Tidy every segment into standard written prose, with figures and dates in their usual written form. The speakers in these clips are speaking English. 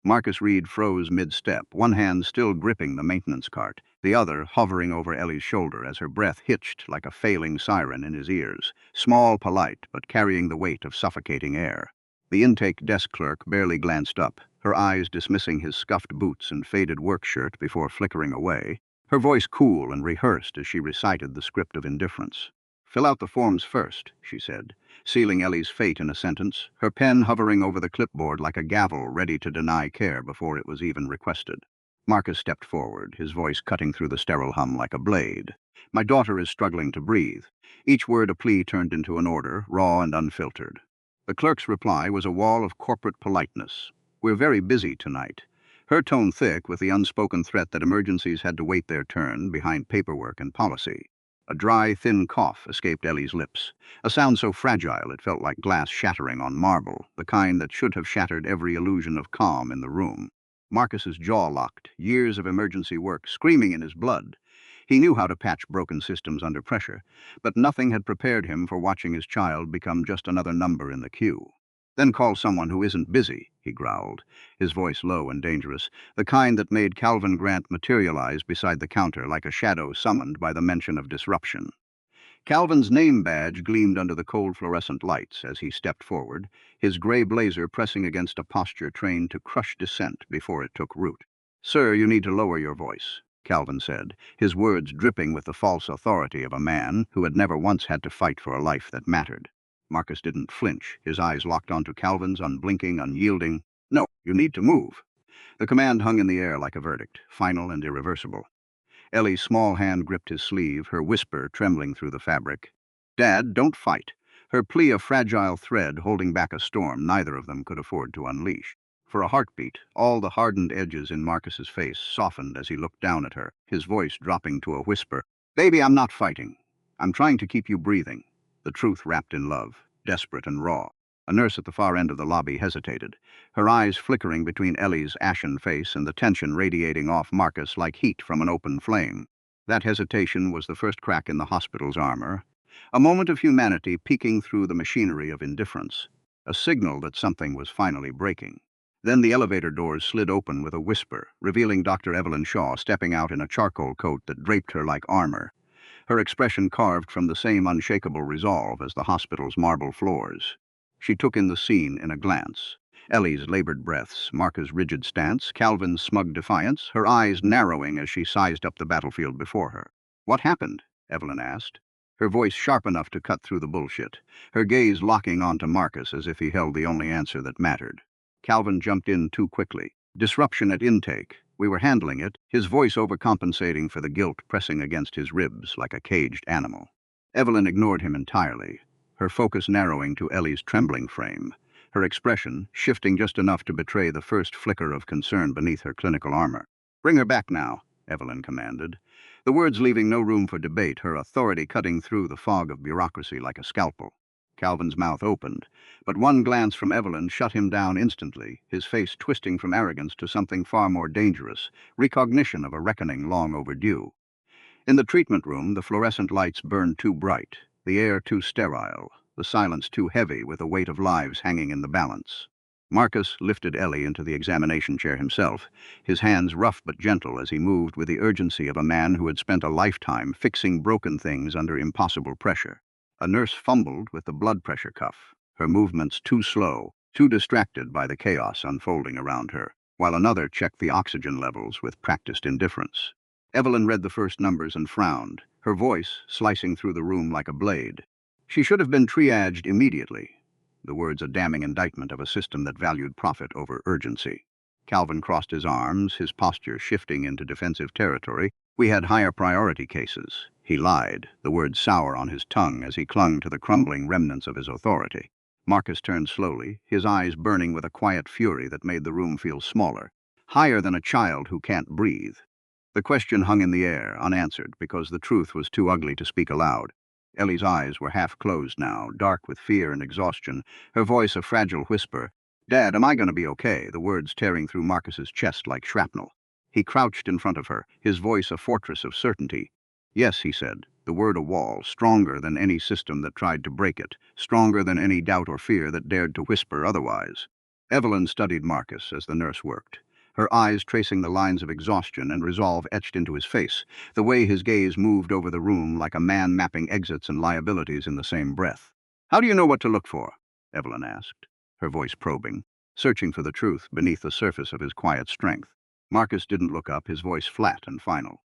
Marcus Reed froze mid-step, one hand still gripping the maintenance cart, the other hovering over Ellie's shoulder as her breath hitched like a failing siren in his ears, small, polite, but carrying the weight of suffocating air. The intake desk clerk barely glanced up, her eyes dismissing his scuffed boots and faded work shirt before flickering away, her voice cool and rehearsed as she recited the script of indifference. "Fill out the forms first," she said, sealing Ellie's fate in a sentence, her pen hovering over the clipboard like a gavel ready to deny care before it was even requested. Marcus stepped forward, his voice cutting through the sterile hum like a blade. "My daughter is struggling to breathe." Each word a plea turned into an order, raw and unfiltered. The clerk's reply was a wall of corporate politeness. "We're very busy tonight." Her tone thick with the unspoken threat that emergencies had to wait their turn behind paperwork and policy. A dry, thin cough escaped Ellie's lips, a sound so fragile it felt like glass shattering on marble, the kind that should have shattered every illusion of calm in the room. Marcus's jaw locked, years of emergency work screaming in his blood. He knew how to patch broken systems under pressure, but nothing had prepared him for watching his child become just another number in the queue. "Then call someone who isn't busy," he growled, his voice low and dangerous, the kind that made Calvin Grant materialize beside the counter like a shadow summoned by the mention of disruption. Calvin's name badge gleamed under the cold fluorescent lights as he stepped forward, his gray blazer pressing against a posture trained to crush dissent before it took root. "Sir, you need to lower your voice," Calvin said, his words dripping with the false authority of a man who had never once had to fight for a life that mattered. Marcus didn't flinch, his eyes locked onto Calvin's, unblinking, unyielding. "No, you need to move." The command hung in the air like a verdict, final and irreversible. Ellie's small hand gripped his sleeve, her whisper trembling through the fabric. "Dad, don't fight." Her plea a fragile thread holding back a storm neither of them could afford to unleash. For a heartbeat, all the hardened edges in Marcus's face softened as he looked down at her, his voice dropping to a whisper. "Baby, I'm not fighting. I'm trying to keep you breathing." The truth wrapped in love, desperate and raw. A nurse at the far end of the lobby hesitated, her eyes flickering between Ellie's ashen face and the tension radiating off Marcus like heat from an open flame. That hesitation was the first crack in the hospital's armor, a moment of humanity peeking through the machinery of indifference, a signal that something was finally breaking. Then the elevator doors slid open with a whisper, revealing Dr. Evelyn Shaw stepping out in a charcoal coat that draped her like armor, her expression carved from the same unshakable resolve as the hospital's marble floors. She took in the scene in a glance. Ellie's labored breaths, Marca's rigid stance, Calvin's smug defiance, her eyes narrowing as she sized up the battlefield before her. "What happened?" Evelyn asked, her voice sharp enough to cut through the bullshit, her gaze locking onto Marcus as if he held the only answer that mattered. Calvin jumped in too quickly. "Disruption at intake. We were handling it," his voice overcompensating for the guilt pressing against his ribs like a caged animal. Evelyn ignored him entirely, her focus narrowing to Ellie's trembling frame, her expression shifting just enough to betray the first flicker of concern beneath her clinical armor. "Bring her back now," Evelyn commanded, the words leaving no room for debate, her authority cutting through the fog of bureaucracy like a scalpel. Calvin's mouth opened, but one glance from Evelyn shut him down instantly, his face twisting from arrogance to something far more dangerous, recognition of a reckoning long overdue. In the treatment room, the fluorescent lights burned too bright, the air too sterile, the silence too heavy with the weight of lives hanging in the balance. Marcus lifted Ellie into the examination chair himself, his hands rough but gentle as he moved with the urgency of a man who had spent a lifetime fixing broken things under impossible pressure. A nurse fumbled with the blood pressure cuff, her movements too slow, too distracted by the chaos unfolding around her, while another checked the oxygen levels with practiced indifference. Evelyn read the first numbers and frowned, her voice slicing through the room like a blade. She should have been triaged immediately, the words a damning indictment of a system that valued profit over urgency. Calvin crossed his arms, his posture shifting into defensive territory. "We had higher priority cases." He lied, the words sour on his tongue as he clung to the crumbling remnants of his authority. Marcus turned slowly, his eyes burning with a quiet fury that made the room feel smaller. "Higher than a child who can't breathe." The question hung in the air, unanswered, because the truth was too ugly to speak aloud. Ellie's eyes were half closed now, dark with fear and exhaustion, her voice a fragile whisper. "Dad, am I going to be okay?" the words tearing through Marcus's chest like shrapnel. He crouched in front of her, his voice a fortress of certainty. "Yes," he said, the word a wall, stronger than any system that tried to break it, stronger than any doubt or fear that dared to whisper otherwise. Evelyn studied Marcus as the nurse worked, her eyes tracing the lines of exhaustion and resolve etched into his face, the way his gaze moved over the room like a man mapping exits and liabilities in the same breath. "How do you know what to look for?" Evelyn asked, her voice probing, searching for the truth beneath the surface of his quiet strength. Marcus didn't look up, his voice flat and final.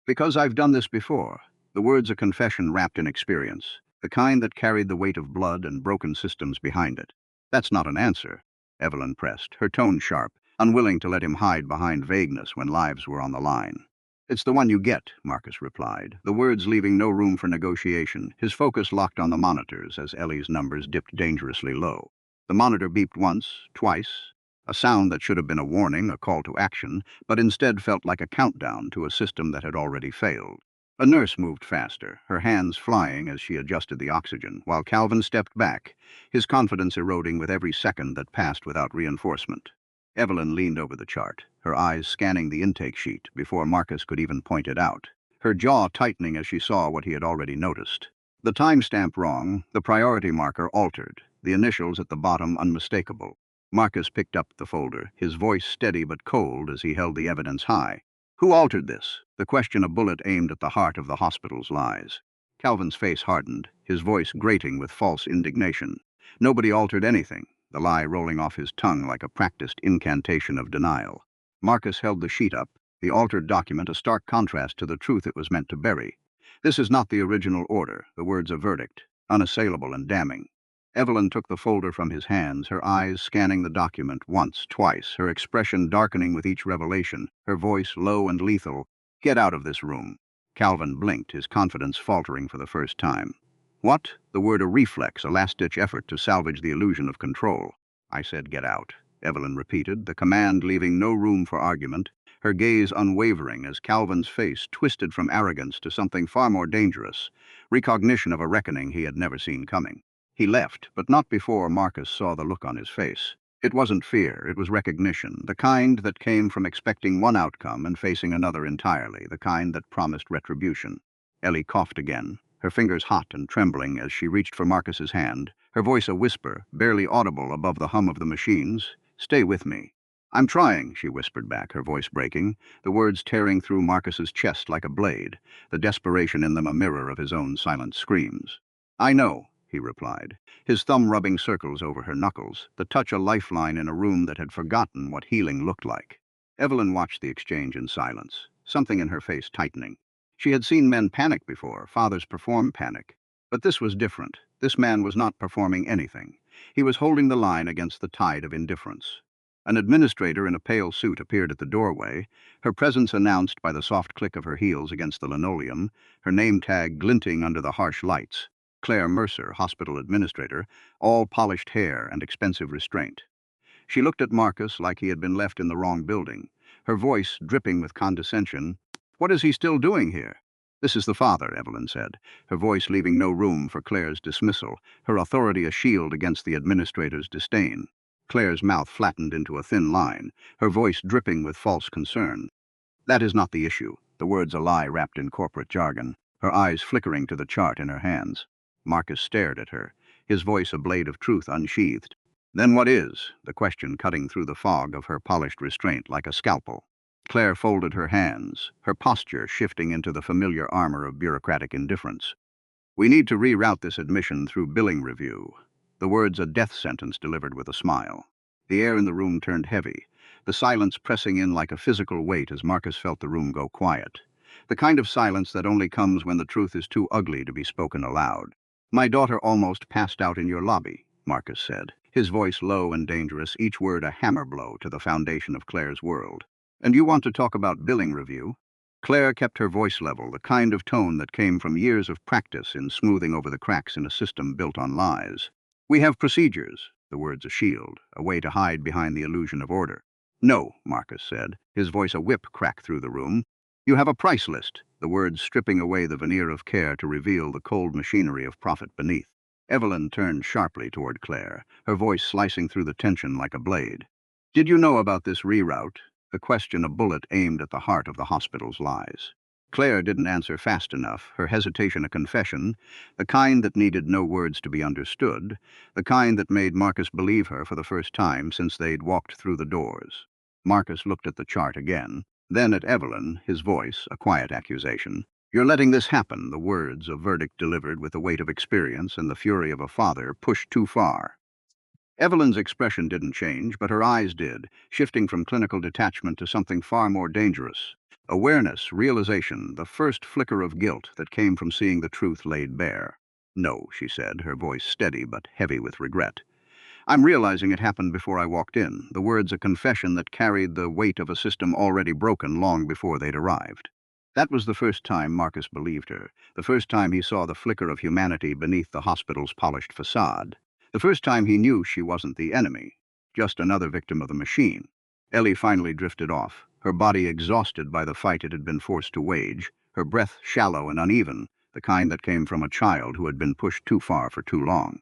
"Because I've done this before." The words a confession wrapped in experience, the kind that carried the weight of blood and broken systems behind it. "That's not an answer," Evelyn pressed, her tone sharp, unwilling to let him hide behind vagueness when lives were on the line. "It's the one you get," Marcus replied, the words leaving no room for negotiation, his focus locked on the monitors as Ellie's numbers dipped dangerously low. The monitor beeped once, twice, a sound that should have been a warning, a call to action, but instead felt like a countdown to a system that had already failed. A nurse moved faster, her hands flying as she adjusted the oxygen, while Calvin stepped back, his confidence eroding with every second that passed without reinforcement. Evelyn leaned over the chart, her eyes scanning the intake sheet before Marcus could even point it out, her jaw tightening as she saw what he had already noticed. The timestamp wrong, the priority marker altered, the initials at the bottom unmistakable. Marcus picked up the folder, his voice steady but cold as he held the evidence high. "Who altered this?" The question a bullet aimed at the heart of the hospital's lies. Calvin's face hardened, his voice grating with false indignation. Nobody altered anything, the lie rolling off his tongue like a practiced incantation of denial. Marcus held the sheet up, the altered document a stark contrast to the truth it was meant to bury. "This is not the original order," the words a verdict, unassailable and damning. Evelyn took the folder from his hands, her eyes scanning the document once, twice, her expression darkening with each revelation, her voice low and lethal. "Get out of this room." Calvin blinked, his confidence faltering for the first time. "What?" The word a reflex, a last-ditch effort to salvage the illusion of control. "I said get out," Evelyn repeated, the command leaving no room for argument, her gaze unwavering as Calvin's face twisted from arrogance to something far more dangerous, recognition of a reckoning he had never seen coming. He left, but not before Marcus saw the look on his face. It wasn't fear, it was recognition, the kind that came from expecting one outcome and facing another entirely, the kind that promised retribution. Ellie coughed again, her fingers hot and trembling as she reached for Marcus's hand, her voice a whisper, barely audible above the hum of the machines. "Stay with me." "I'm trying," she whispered back, her voice breaking, the words tearing through Marcus's chest like a blade, the desperation in them a mirror of his own silent screams. "I know," he replied, his thumb rubbing circles over her knuckles, the touch a lifeline in a room that had forgotten what healing looked like. Evelyn watched the exchange in silence, something in her face tightening. She had seen men panic before, fathers perform panic. But this was different. This man was not performing anything. He was holding the line against the tide of indifference. An administrator in a pale suit appeared at the doorway, her presence announced by the soft click of her heels against the linoleum, her name tag glinting under the harsh lights. Claire Mercer, hospital administrator, all polished hair and expensive restraint. She looked at Marcus like he had been left in the wrong building, her voice dripping with condescension. "What is he still doing here?" "This is the father," Evelyn said, her voice leaving no room for Claire's dismissal, her authority a shield against the administrator's disdain. Claire's mouth flattened into a thin line, her voice dripping with false concern. "That is not the issue," the words a lie wrapped in corporate jargon, her eyes flickering to the chart in her hands. Marcus stared at her, his voice a blade of truth unsheathed. "Then what is?" the question cutting through the fog of her polished restraint like a scalpel. Claire folded her hands, her posture shifting into the familiar armor of bureaucratic indifference. "We need to reroute this admission through billing review." The words a death sentence delivered with a smile. The air in the room turned heavy, the silence pressing in like a physical weight as Marcus felt the room go quiet. The kind of silence that only comes when the truth is too ugly to be spoken aloud. "My daughter almost passed out in your lobby," Marcus said, his voice low and dangerous, each word a hammer blow to the foundation of Claire's world. "And you want to talk about billing review?" Claire kept her voice level, the kind of tone that came from years of practice in smoothing over the cracks in a system built on lies. "We have procedures," the words a shield, a way to hide behind the illusion of order. "No," Marcus said, his voice a whip crack through the room. "You have a price list," the words stripping away the veneer of care to reveal the cold machinery of profit beneath. Evelyn turned sharply toward Claire, her voice slicing through the tension like a blade. "Did you know about this reroute?" The question a bullet aimed at the heart of the hospital's lies. Claire didn't answer fast enough, her hesitation a confession, the kind that needed no words to be understood, the kind that made Marcus believe her for the first time since they'd walked through the doors. Marcus looked at the chart again, then at Evelyn, his voice a quiet accusation. "You're letting this happen," the words, a verdict delivered with the weight of experience and the fury of a father, pushed too far. Evelyn's expression didn't change, but her eyes did, shifting from clinical detachment to something far more dangerous. Awareness, realization, the first flicker of guilt that came from seeing the truth laid bare. "No," she said, her voice steady but heavy with regret. "I'm realizing it happened before I walked in," the words a confession that carried the weight of a system already broken long before they'd arrived. That was the first time Marcus believed her, the first time he saw the flicker of humanity beneath the hospital's polished facade, the first time he knew she wasn't the enemy, just another victim of the machine. Ellie finally drifted off, her body exhausted by the fight it had been forced to wage, her breath shallow and uneven, the kind that came from a child who had been pushed too far for too long.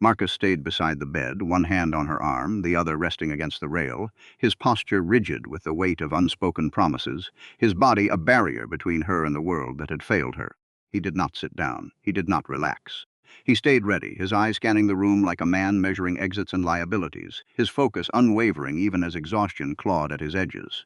Marcus stayed beside the bed, one hand on her arm, the other resting against the rail, his posture rigid with the weight of unspoken promises, his body a barrier between her and the world that had failed her. He did not sit down. He did not relax. He stayed ready, his eyes scanning the room like a man measuring exits and liabilities, his focus unwavering even as exhaustion clawed at his edges.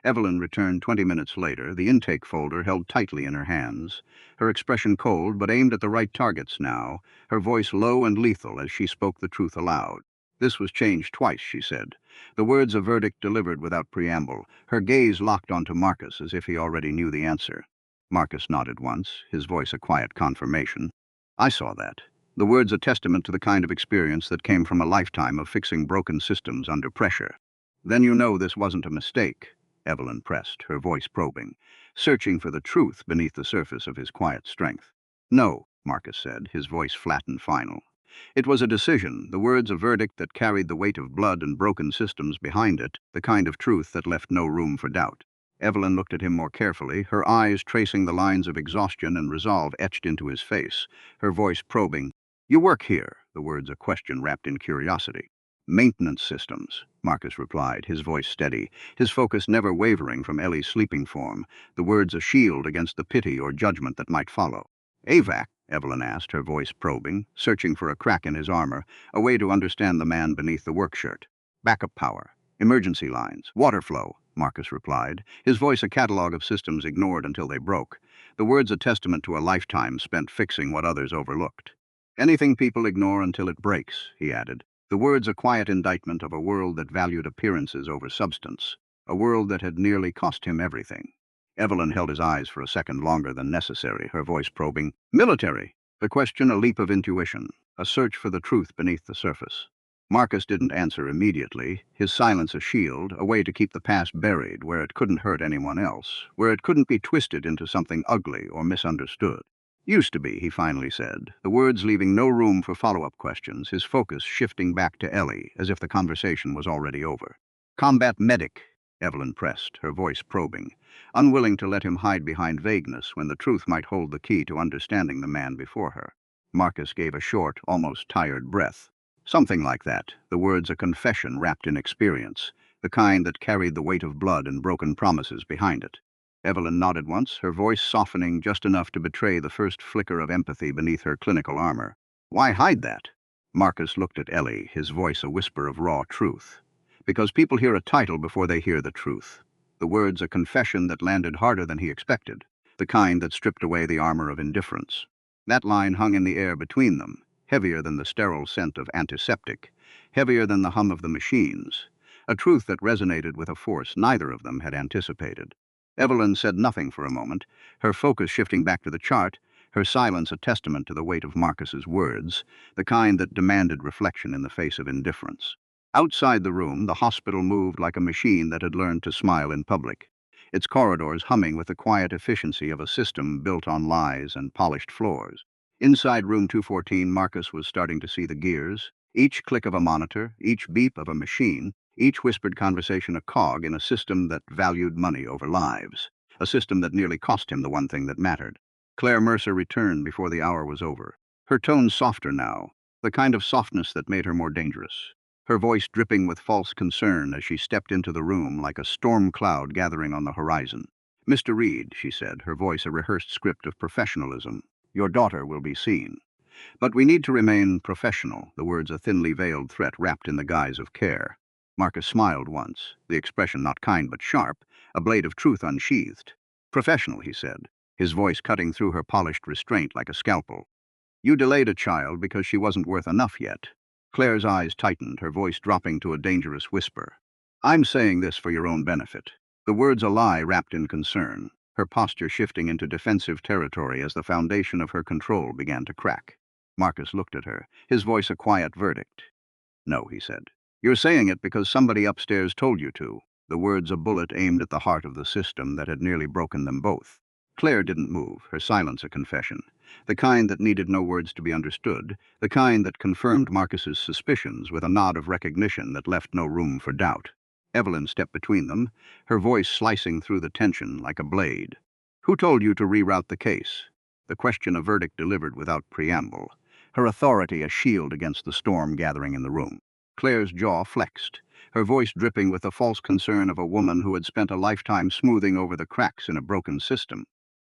Evelyn returned 20 minutes later, the intake folder held tightly in her hands, her expression cold but aimed at the right targets now, her voice low and lethal as she spoke the truth aloud. "This was changed twice," she said, the words a verdict delivered without preamble, her gaze locked onto Marcus as if he already knew the answer. Marcus nodded once, his voice a quiet confirmation. "I saw that." The words a testament to the kind of experience that came from a lifetime of fixing broken systems under pressure. "Then you know this wasn't a mistake," Evelyn pressed, her voice probing, searching for the truth beneath the surface of his quiet strength. "No," Marcus said, his voice flat and final. "It was a decision, the words a verdict that carried the weight of blood and broken systems behind it, the kind of truth that left no room for doubt." Evelyn looked at him more carefully, her eyes tracing the lines of exhaustion and resolve etched into his face, her voice probing. "You work here," the words a question wrapped in curiosity. "Maintenance systems," Marcus replied, his voice steady, his focus never wavering from Ellie's sleeping form, the words a shield against the pity or judgment that might follow. "AVAC?" Evelyn asked, her voice probing, searching for a crack in his armor, a way to understand the man beneath the work shirt. "Backup power, emergency lines, water flow," Marcus replied, his voice a catalogue of systems ignored until they broke, the words a testament to a lifetime spent fixing what others overlooked. "Anything people ignore until it breaks," he added. The words a quiet indictment of a world that valued appearances over substance, a world that had nearly cost him everything. Evelyn held his eyes for a second longer than necessary, her voice probing. "Military?" The question a leap of intuition, a search for the truth beneath the surface. Marcus didn't answer immediately, his silence a shield, a way to keep the past buried where it couldn't hurt anyone else, where it couldn't be twisted into something ugly or misunderstood. "Used to be," he finally said, the words leaving no room for follow-up questions, his focus shifting back to Ellie, as if the conversation was already over. "Combat medic," Evelyn pressed, her voice probing, unwilling to let him hide behind vagueness when the truth might hold the key to understanding the man before her. Marcus gave a short, almost tired breath. "Something like that," the words a confession wrapped in experience, the kind that carried the weight of blood and broken promises behind it. Evelyn nodded once, her voice softening just enough to betray the first flicker of empathy beneath her clinical armor. "Why hide that?" Marcus looked at Ellie, his voice a whisper of raw truth. "Because people hear a title before they hear the truth." The words a confession that landed harder than he expected, the kind that stripped away the armor of indifference. That line hung in the air between them, heavier than the sterile scent of antiseptic, heavier than the hum of the machines, a truth that resonated with a force neither of them had anticipated. Evelyn said nothing for a moment, her focus shifting back to the chart, her silence a testament to the weight of Marcus's words, the kind that demanded reflection in the face of indifference. Outside the room, the hospital moved like a machine that had learned to smile in public, its corridors humming with the quiet efficiency of a system built on lies and polished floors. Inside room 214, Marcus was starting to see the gears, each click of a monitor, each beep of a machine, each whispered conversation a cog in a system that valued money over lives, a system that nearly cost him the one thing that mattered. Claire Mercer returned before the hour was over, her tone softer now, the kind of softness that made her more dangerous, her voice dripping with false concern as she stepped into the room like a storm cloud gathering on the horizon. Mr. Reed, she said, her voice a rehearsed script of professionalism, your daughter will be seen. But we need to remain professional, the words a thinly veiled threat wrapped in the guise of care. Marcus smiled once, the expression not kind but sharp, a blade of truth unsheathed. Professional, he said, his voice cutting through her polished restraint like a scalpel. You delayed a child because she wasn't worth enough yet. Claire's eyes tightened, her voice dropping to a dangerous whisper. I'm saying this for your own benefit. The words a lie wrapped in concern, her posture shifting into defensive territory as the foundation of her control began to crack. Marcus looked at her, his voice a quiet verdict. No, he said. You're saying it because somebody upstairs told you to. The words a bullet aimed at the heart of the system that had nearly broken them both. Claire didn't move, her silence a confession. The kind that needed no words to be understood, the kind that confirmed Marcus's suspicions with a nod of recognition that left no room for doubt. Evelyn stepped between them, her voice slicing through the tension like a blade. Who told you to reroute the case? The question a verdict delivered without preamble, her authority a shield against the storm gathering in the room. Claire's jaw flexed, her voice dripping with the false concern of a woman who had spent a lifetime smoothing over the cracks in a broken system.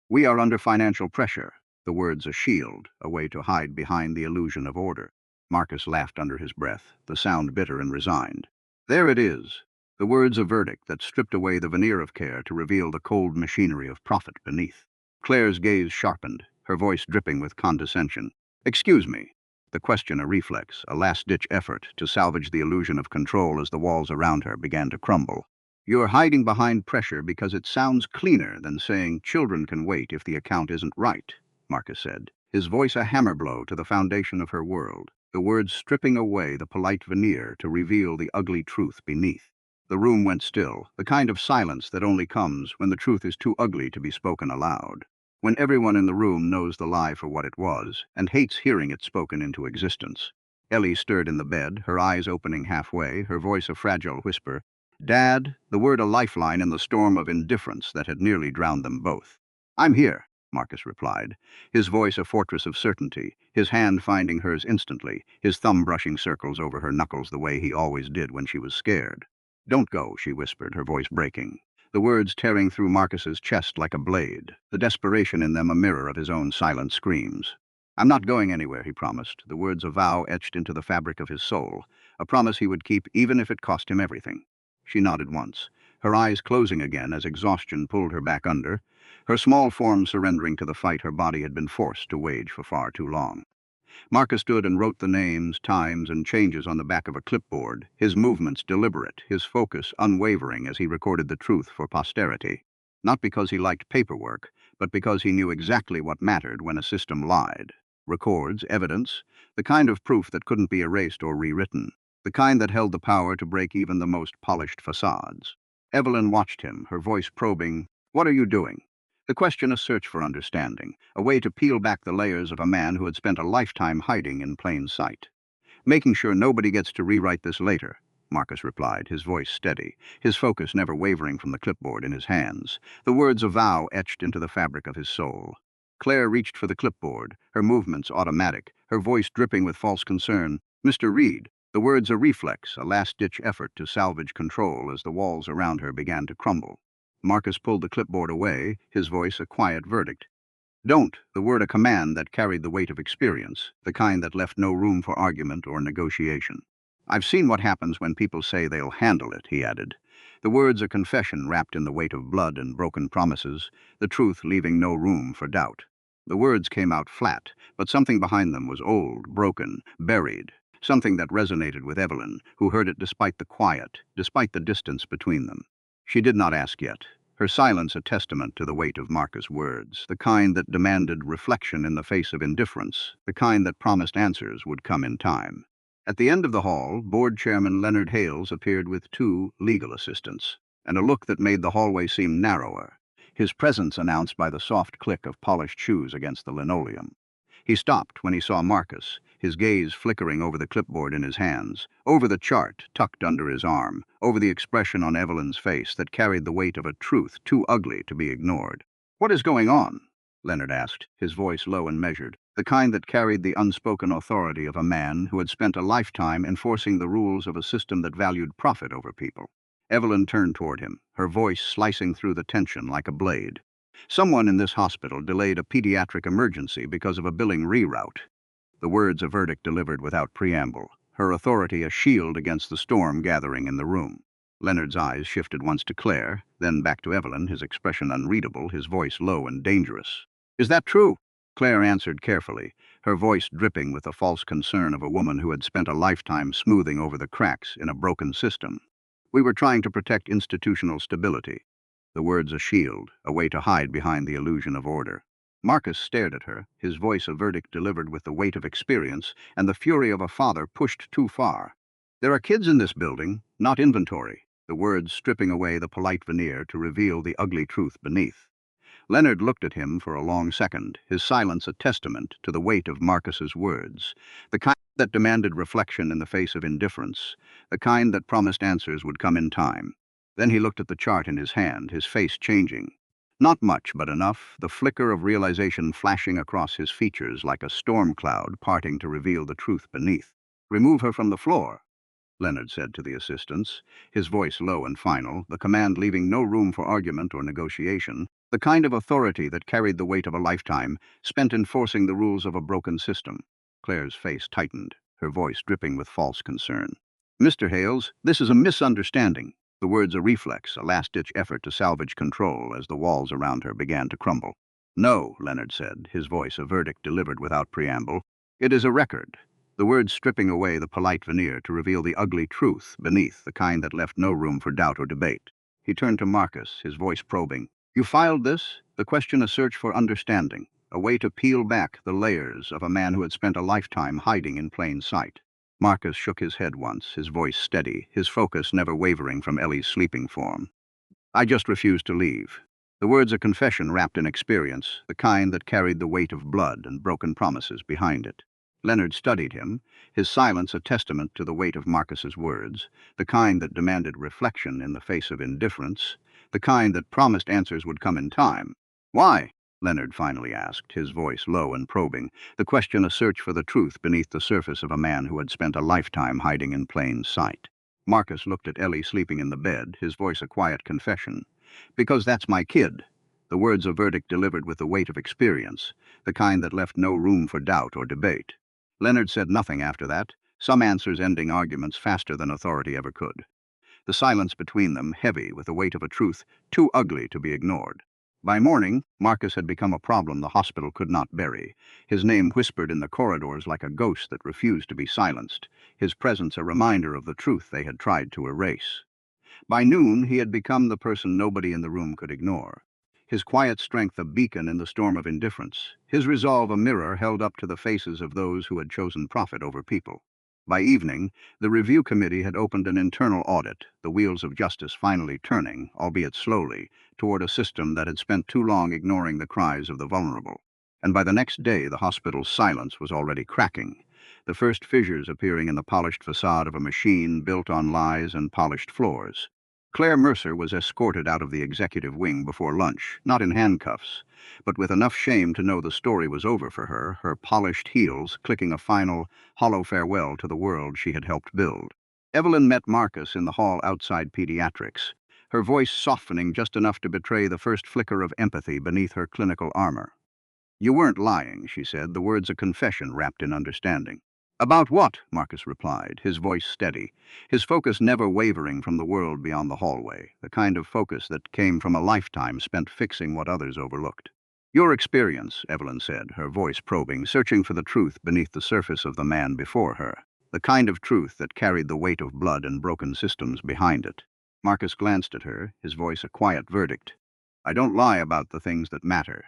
We are under financial pressure, the words a shield, a way to hide behind the illusion of order. Marcus laughed under his breath, the sound bitter and resigned. There it is, the words a verdict that stripped away the veneer of care to reveal the cold machinery of profit beneath. Claire's gaze sharpened, her voice dripping with condescension. Excuse me. The question a reflex, a last-ditch effort to salvage the illusion of control as the walls around her began to crumble. You're hiding behind pressure because it sounds cleaner than saying children can wait if the account isn't right, Marcus said, his voice a hammer blow to the foundation of her world, the words stripping away the polite veneer to reveal the ugly truth beneath. The room went still, the kind of silence that only comes when the truth is too ugly to be spoken aloud. When everyone in the room knows the lie for what it was, and hates hearing it spoken into existence. Ellie stirred in the bed, her eyes opening halfway, her voice a fragile whisper. Dad, the word a lifeline in the storm of indifference that had nearly drowned them both. I'm here, Marcus replied, his voice a fortress of certainty, his hand finding hers instantly, his thumb brushing circles over her knuckles the way he always did when she was scared. Don't go, she whispered, her voice breaking, the words tearing through Marcus's chest like a blade, the desperation in them a mirror of his own silent screams. I'm not going anywhere, he promised, the words a vow etched into the fabric of his soul, a promise he would keep even if it cost him everything. She nodded once, her eyes closing again as exhaustion pulled her back under, her small form surrendering to the fight her body had been forced to wage for far too long. Marcus stood and wrote the names, times, and changes on the back of a clipboard, his movements deliberate, his focus unwavering as he recorded the truth for posterity. Not because he liked paperwork, but because he knew exactly what mattered when a system lied. Records, evidence, the kind of proof that couldn't be erased or rewritten, the kind that held the power to break even the most polished facades. Evelyn watched him, her voice probing, "What are you doing?" The question a search for understanding, a way to peel back the layers of a man who had spent a lifetime hiding in plain sight. Making sure nobody gets to rewrite this later, Marcus replied, his voice steady, his focus never wavering from the clipboard in his hands, the words a vow etched into the fabric of his soul. Claire reached for the clipboard, her movements automatic, her voice dripping with false concern. Mr. Reed, the words a reflex, a last-ditch effort to salvage control as the walls around her began to crumble. Marcus pulled the clipboard away, his voice a quiet verdict. Don't, the word a command that carried the weight of experience, the kind that left no room for argument or negotiation. I've seen what happens when people say they'll handle it, he added. The words a confession wrapped in the weight of blood and broken promises, the truth leaving no room for doubt. The words came out flat, but something behind them was old, broken, buried, something that resonated with Evelyn, who heard it despite the quiet, despite the distance between them. She did not ask yet, her silence a testament to the weight of Marcus' words, the kind that demanded reflection in the face of indifference, the kind that promised answers would come in time. At the end of the hall, Board Chairman Leonard Hales appeared with two legal assistants, and a look that made the hallway seem narrower, his presence announced by the soft click of polished shoes against the linoleum. He stopped when he saw Marcus, his gaze flickering over the clipboard in his hands, over the chart tucked under his arm, over the expression on Evelyn's face that carried the weight of a truth too ugly to be ignored. "What is going on?" Leonard asked, his voice low and measured, the kind that carried the unspoken authority of a man who had spent a lifetime enforcing the rules of a system that valued profit over people. Evelyn turned toward him, her voice slicing through the tension like a blade. Someone in this hospital delayed a pediatric emergency because of a billing reroute. The words a verdict delivered without preamble, her authority a shield against the storm gathering in the room. Leonard's eyes shifted once to Claire, then back to Evelyn, his expression unreadable, his voice low and dangerous. "Is that true?" Claire answered carefully, her voice dripping with the false concern of a woman who had spent a lifetime smoothing over the cracks in a broken system. "We were trying to protect institutional stability." The words a shield, a way to hide behind the illusion of order. Marcus stared at her, his voice a verdict delivered with the weight of experience and the fury of a father pushed too far. "There are kids in this building, not inventory." The words stripping away the polite veneer to reveal the ugly truth beneath. Leonard looked at him for a long second, his silence a testament to the weight of Marcus's words, the kind that demanded reflection in the face of indifference, the kind that promised answers would come in time. Then he looked at the chart in his hand, his face changing. Not much, but enough, the flicker of realization flashing across his features like a storm cloud parting to reveal the truth beneath. "Remove her from the floor," Leonard said to the assistants, his voice low and final, the command leaving no room for argument or negotiation, the kind of authority that carried the weight of a lifetime, spent enforcing the rules of a broken system. Claire's face tightened, her voice dripping with false concern. "Mr. Hales, this is a misunderstanding." The words a reflex, a last-ditch effort to salvage control as the walls around her began to crumble. "No," Leonard said, his voice a verdict delivered without preamble. "It is a record." The words stripping away the polite veneer to reveal the ugly truth beneath, the kind that left no room for doubt or debate. He turned to Marcus, his voice probing. "You filed this?" The question a search for understanding, a way to peel back the layers of a man who had spent a lifetime hiding in plain sight. Marcus shook his head once, his voice steady, his focus never wavering from Ellie's sleeping form. "I just refused to leave." The words a confession wrapped in experience, the kind that carried the weight of blood and broken promises behind it. Leonard studied him, his silence a testament to the weight of Marcus's words, the kind that demanded reflection in the face of indifference, the kind that promised answers would come in time. "Why?" Leonard finally asked, his voice low and probing, the question a search for the truth beneath the surface of a man who had spent a lifetime hiding in plain sight. Marcus looked at Ellie sleeping in the bed, his voice a quiet confession. "Because that's my kid." The words a verdict delivered with the weight of experience, the kind that left no room for doubt or debate. Leonard said nothing after that, some answers ending arguments faster than authority ever could. The silence between them heavy with the weight of a truth too ugly to be ignored. By morning, Marcus had become a problem the hospital could not bury, his name whispered in the corridors like a ghost that refused to be silenced, his presence a reminder of the truth they had tried to erase. By noon, he had become the person nobody in the room could ignore. His quiet strength a beacon in the storm of indifference, his resolve a mirror held up to the faces of those who had chosen profit over people. By evening, the review committee had opened an internal audit, the wheels of justice finally turning, albeit slowly, toward a system that had spent too long ignoring the cries of the vulnerable. And by the next day, the hospital's silence was already cracking, the first fissures appearing in the polished facade of a machine built on lies and polished floors. Claire Mercer was escorted out of the executive wing before lunch, not in handcuffs, but with enough shame to know the story was over for her, her polished heels clicking a final, hollow farewell to the world she had helped build. Evelyn met Marcus in the hall outside pediatrics, her voice softening just enough to betray the first flicker of empathy beneath her clinical armor. "You weren't lying," she said, the words a confession wrapped in understanding. "About what?" Marcus replied, his voice steady, his focus never wavering from the world beyond the hallway, the kind of focus that came from a lifetime spent fixing what others overlooked. "Your experience," Evelyn said, her voice probing, searching for the truth beneath the surface of the man before her, the kind of truth that carried the weight of blood and broken systems behind it. Marcus glanced at her, his voice a quiet verdict. "I don't lie about the things that matter."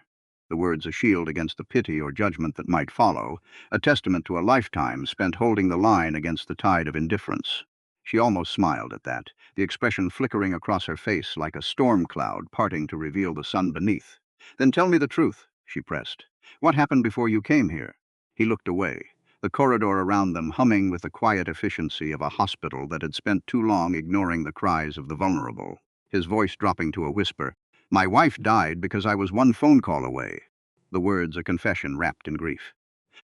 The words a shield against the pity or judgment that might follow, a testament to a lifetime spent holding the line against the tide of indifference. She almost smiled at that, the expression flickering across her face like a storm cloud parting to reveal the sun beneath. "Then tell me the truth," she pressed. "What happened before you came here?" He looked away, the corridor around them humming with the quiet efficiency of a hospital that had spent too long ignoring the cries of the vulnerable, his voice dropping to a whisper. "My wife died because I was one phone call away." The words a confession wrapped in grief.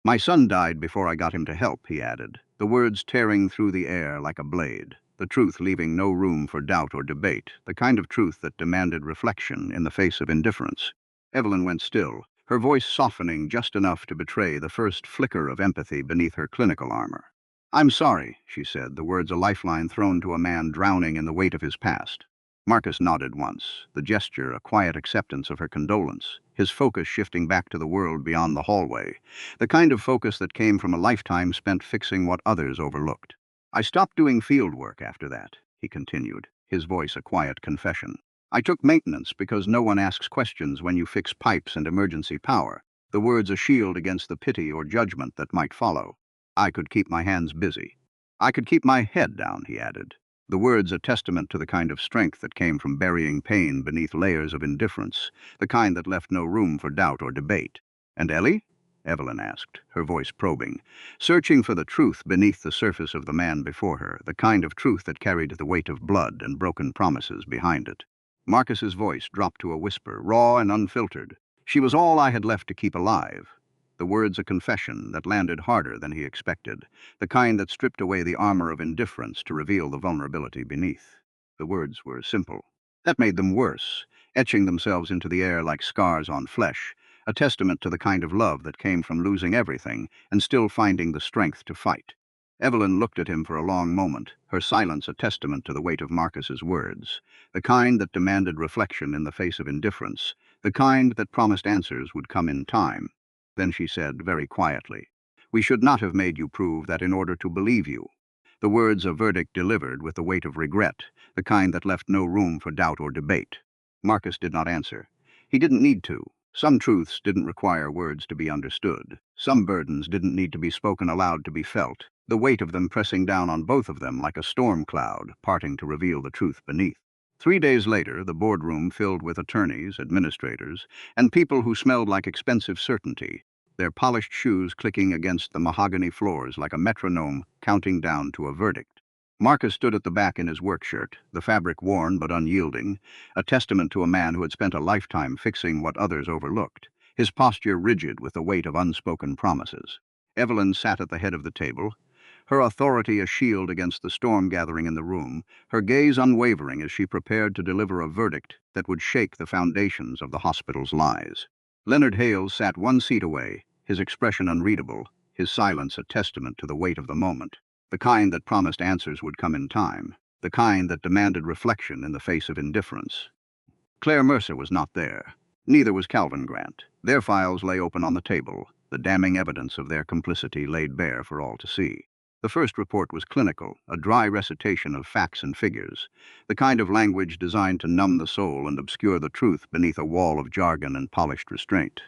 "My son died before I got him to help," he added, the words tearing through the air like a blade. the truth leaving no room for doubt or debate, the kind of truth that demanded reflection in the face of indifference. Evelyn went still, her voice softening just enough to betray the first flicker of empathy beneath her clinical armor. "I'm sorry," she said, the words a lifeline thrown to a man drowning in the weight of his past. Marcus nodded once, the gesture a quiet acceptance of her condolence, his focus shifting back to the world beyond the hallway, the kind of focus that came from a lifetime spent fixing what others overlooked. "I stopped doing field work after that," he continued, his voice a quiet confession. "I took maintenance because no one asks questions when you fix pipes and emergency power," the words a shield against the pity or judgment that might follow. "I could keep my hands busy. I could keep my head down," he added, the words a testament to the kind of strength that came from burying pain beneath layers of indifference, the kind that left no room for doubt or debate. "And Ellie?" Evelyn asked, her voice probing, searching for the truth beneath the surface of the man before her, the kind of truth that carried the weight of blood and broken promises behind it. Marcus's voice dropped to a whisper, raw and unfiltered. "She was all I had left to keep alive." The words a confession that landed harder than he expected, the kind that stripped away the armor of indifference to reveal the vulnerability beneath. The words were simple. That made them worse, etching themselves into the air like scars on flesh, a testament to the kind of love that came from losing everything and still finding the strength to fight. Evelyn looked at him for a long moment, her silence a testament to the weight of Marcus's words, the kind that demanded reflection in the face of indifference, the kind that promised answers would come in time. Then she said, very quietly, "We should not have made you prove that in order to believe you." The words a verdict delivered with the weight of regret, the kind that left no room for doubt or debate. Marcus did not answer. He didn't need to. Some truths didn't require words to be understood. Some burdens didn't need to be spoken aloud to be felt, the weight of them pressing down on both of them like a storm cloud, parting to reveal the truth beneath. 3 days later, the boardroom filled with attorneys, administrators, and people who smelled like expensive certainty, their polished shoes clicking against the mahogany floors like a metronome counting down to a verdict. Marcus stood at the back in his work shirt, the fabric worn but unyielding, a testament to a man who had spent a lifetime fixing what others overlooked, his posture rigid with the weight of unspoken promises. Evelyn sat at the head of the table, her authority a shield against the storm gathering in the room, her gaze unwavering as she prepared to deliver a verdict that would shake the foundations of the hospital's lies. Leonard Hales sat one seat away, his expression unreadable, his silence a testament to the weight of the moment, the kind that promised answers would come in time, the kind that demanded reflection in the face of indifference. Claire Mercer was not there. Neither was Calvin Grant. Their files lay open on the table, the damning evidence of their complicity laid bare for all to see. The first report was clinical, a dry recitation of facts and figures, the kind of language designed to numb the soul and obscure the truth beneath a wall of jargon and polished restraint.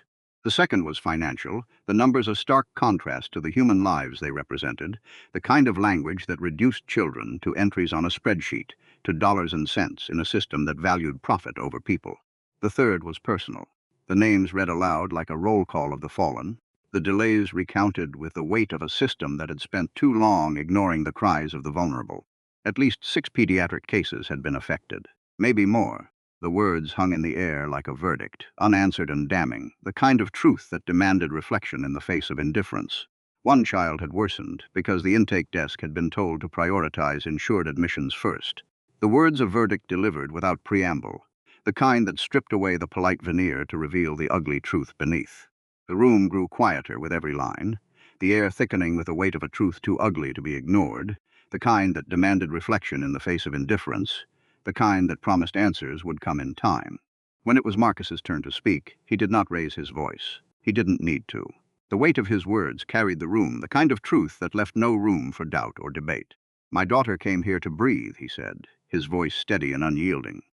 The second was financial, the numbers a stark contrast to the human lives they represented, the kind of language that reduced children to entries on a spreadsheet, to dollars and cents in a system that valued profit over people. The third was personal, the names read aloud like a roll call of the fallen, the delays recounted with the weight of a system that had spent too long ignoring the cries of the vulnerable. At least 6 pediatric cases had been affected, maybe more. The words hung in the air like a verdict, unanswered and damning, the kind of truth that demanded reflection in the face of indifference. One child had worsened because the intake desk had been told to prioritize insured admissions first. The words a verdict delivered without preamble, the kind that stripped away the polite veneer to reveal the ugly truth beneath. The room grew quieter with every line, the air thickening with the weight of a truth too ugly to be ignored, the kind that demanded reflection in the face of indifference, the kind that promised answers would come in time. When it was Marcus's turn to speak, he did not raise his voice. He didn't need to. The weight of his words carried the room, the kind of truth that left no room for doubt or debate. "My daughter came here to breathe," he said, his voice steady and unyielding.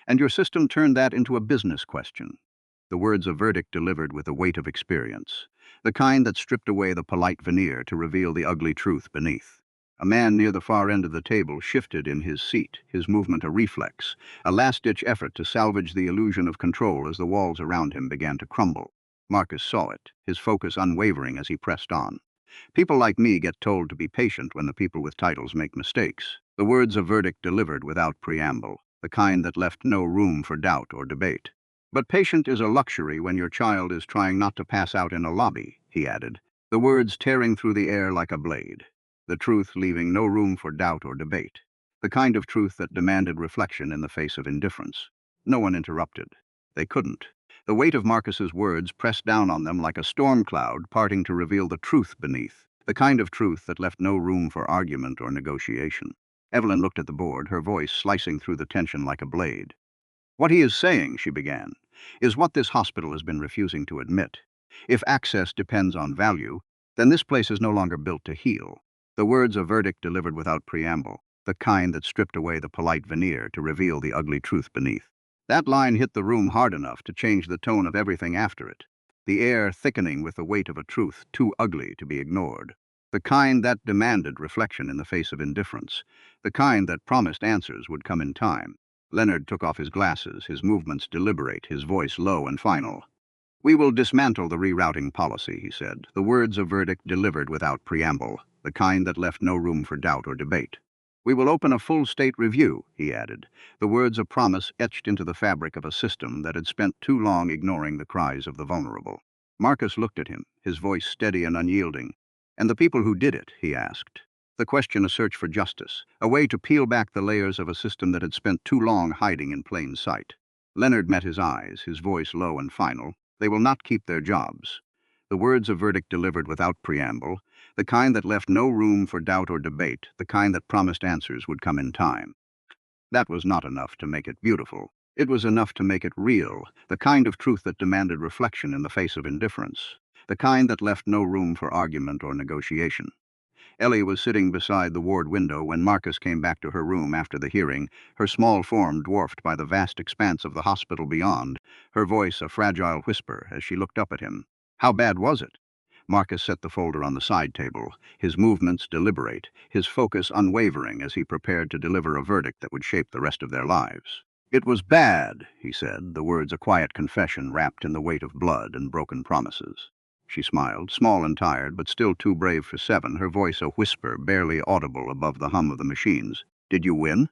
"And your system turned that into a business question." The words a verdict delivered with the weight of experience, the kind that stripped away the polite veneer to reveal the ugly truth beneath. A man near the far end of the table shifted in his seat, his movement a reflex, a last-ditch effort to salvage the illusion of control as the walls around him began to crumble. Marcus saw it, his focus unwavering as he pressed on. "People like me get told to be patient when the people with titles make mistakes." The words a verdict delivered without preamble, the kind that left no room for doubt or debate. "But patient is a luxury when your child is trying not to pass out in a lobby," he added, the words tearing through the air like a blade, the truth leaving no room for doubt or debate. the kind of truth that demanded reflection in the face of indifference. No one interrupted. They couldn't. The weight of Marcus's words pressed down on them like a storm cloud parting to reveal the truth beneath, the kind of truth that left no room for argument or negotiation. Evelyn looked at the board, her voice slicing through the tension like a blade. "What he is saying," she began, "is what this hospital has been refusing to admit. If access depends on value, then this place is no longer built to heal." The words a verdict delivered without preamble, the kind that stripped away the polite veneer to reveal the ugly truth beneath. That line hit the room hard enough to change the tone of everything after it, the air thickening with the weight of a truth too ugly to be ignored. The kind that demanded reflection in the face of indifference, the kind that promised answers would come in time. Leonard took off his glasses, his movements deliberate, his voice low and final. "We will dismantle the rerouting policy," he said, the words of verdict delivered without preamble, the kind that left no room for doubt or debate. "We will open a full state review," he added, the words of promise etched into the fabric of a system that had spent too long ignoring the cries of the vulnerable. Marcus looked at him, his voice steady and unyielding. "And the people who did it?" he asked. The question a search for justice, a way to peel back the layers of a system that had spent too long hiding in plain sight. Leonard met his eyes, his voice low and final. "They will not keep their jobs." The words of verdict delivered without preamble, the kind that left no room for doubt or debate, the kind that promised answers would come in time. That was not enough to make it beautiful. It was enough to make it real, the kind of truth that demanded reflection in the face of indifference, the kind that left no room for argument or negotiation. Ellie was sitting beside the ward window when Marcus came back to her room after the hearing, her small form dwarfed by the vast expanse of the hospital beyond, her voice a fragile whisper as she looked up at him. "How bad was it?" Marcus set the folder on the side table, his movements deliberate, his focus unwavering as he prepared to deliver a verdict that would shape the rest of their lives. "It was bad," he said, the words a quiet confession wrapped in the weight of blood and broken promises. She smiled, small and tired, but still too brave for 7, her voice a whisper barely audible above the hum of the machines. "Did you win?"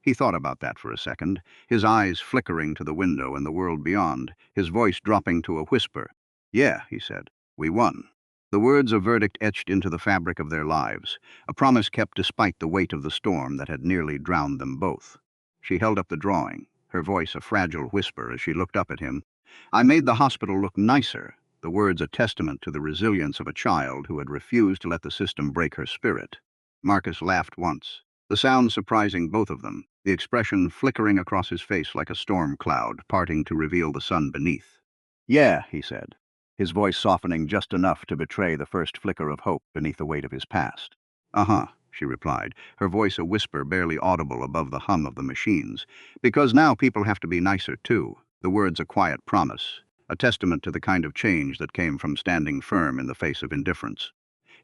He thought about that for a second, his eyes flickering to the window and the world beyond, his voice dropping to a whisper. "Yeah," he said, "we won." The words of verdict etched into the fabric of their lives, a promise kept despite the weight of the storm that had nearly drowned them both. She held up the drawing, her voice a fragile whisper as she looked up at him. "I made the hospital look nicer," the words a testament to the resilience of a child who had refused to let the system break her spirit. Marcus laughed once, the sound surprising both of them, the expression flickering across his face like a storm cloud parting to reveal the sun beneath. "Yeah," he said, his voice softening just enough to betray the first flicker of hope beneath the weight of his past. "Uh-huh," she replied, her voice a whisper barely audible above the hum of the machines. "Because now people have to be nicer too," the words a quiet promise, a testament to the kind of change that came from standing firm in the face of indifference.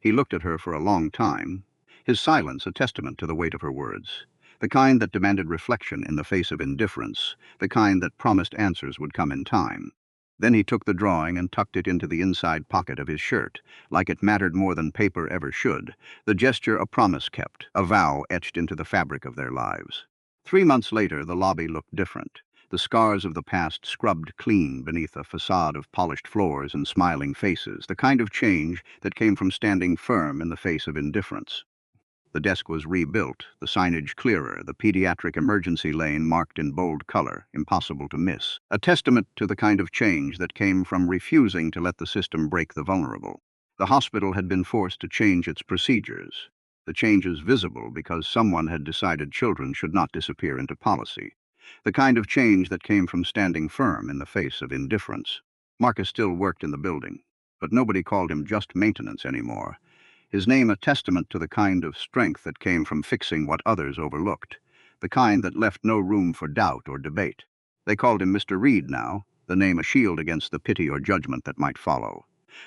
He looked at her for a long time, his silence a testament to the weight of her words, the kind that demanded reflection in the face of indifference, the kind that promised answers would come in time. Then he took the drawing and tucked it into the inside pocket of his shirt, like it mattered more than paper ever should, the gesture a promise kept, a vow etched into the fabric of their lives. 3 months later, the lobby looked different, the scars of the past scrubbed clean beneath a facade of polished floors and smiling faces, the kind of change that came from standing firm in the face of indifference. The desk was rebuilt, the signage clearer, the pediatric emergency lane marked in bold color, impossible to miss, a testament to the kind of change that came from refusing to let the system break the vulnerable. The hospital had been forced to change its procedures, the changes visible because someone had decided children should not disappear into policy, the kind of change that came from standing firm in the face of indifference. Marcus still worked in the building, but nobody called him just maintenance anymore. His name a testament to the kind of strength that came from fixing what others overlooked, the kind that left no room for doubt or debate. They called him Mr. Reed now, the name a shield against the pity or judgment that might follow,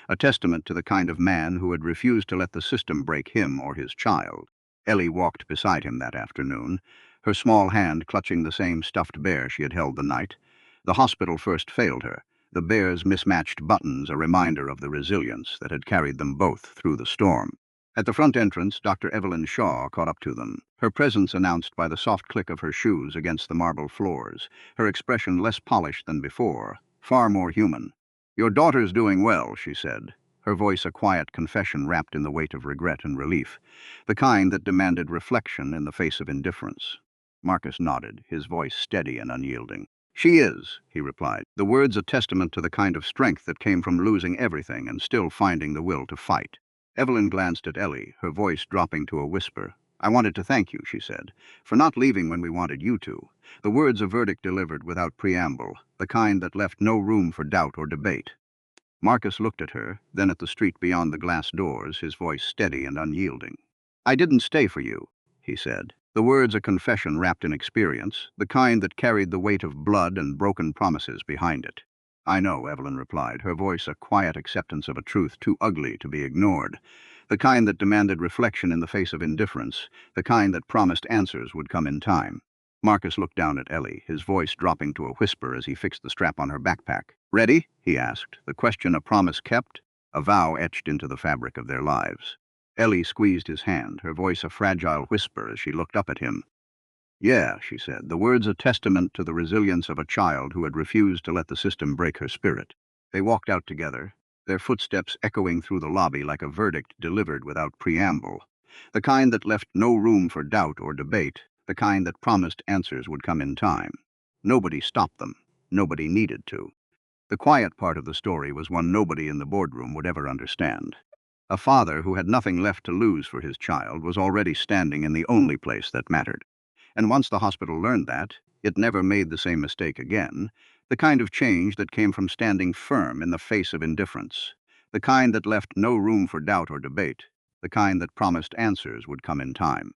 a testament to the kind of man who had refused to let the system break him or his child. Ellie walked beside him that afternoon, her small hand clutching the same stuffed bear she had held the night. The hospital first failed her, the bear's mismatched buttons a reminder of the resilience that had carried them both through the storm. At the front entrance, Dr. Evelyn Shaw caught up to them, her presence announced by the soft click of her shoes against the marble floors, her expression less polished than before, far more human. "Your daughter's doing well," she said, her voice a quiet confession wrapped in the weight of regret and relief, the kind that demanded reflection in the face of indifference. Marcus nodded, his voice steady and unyielding. "She is," he replied, the words a testament to the kind of strength that came from losing everything and still finding the will to fight. Evelyn glanced at Ellie, her voice dropping to a whisper. "I wanted to thank you," she said, "for not leaving when we wanted you to." The words a verdict delivered without preamble, the kind that left no room for doubt or debate. Marcus looked at her, then at the street beyond the glass doors, his voice steady and unyielding. "I didn't stay for you," he said, the words a confession wrapped in experience, the kind that carried the weight of blood and broken promises behind it. "I know," Evelyn replied, her voice a quiet acceptance of a truth too ugly to be ignored, the kind that demanded reflection in the face of indifference, the kind that promised answers would come in time. Marcus looked down at Ellie, his voice dropping to a whisper as he fixed the strap on her backpack. "Ready?" he asked, the question a promise kept, a vow etched into the fabric of their lives. Ellie squeezed his hand, her voice a fragile whisper as she looked up at him. "Yeah," she said, the words a testament to the resilience of a child who had refused to let the system break her spirit. They walked out together, their footsteps echoing through the lobby like a verdict delivered without preamble, the kind that left no room for doubt or debate, the kind that promised answers would come in time. Nobody stopped them. Nobody needed to. The quiet part of the story was one nobody in the boardroom would ever understand. A father who had nothing left to lose for his child was already standing in the only place that mattered. And once the hospital learned that, it never made the same mistake again, the kind of change that came from standing firm in the face of indifference, the kind that left no room for doubt or debate, the kind that promised answers would come in time.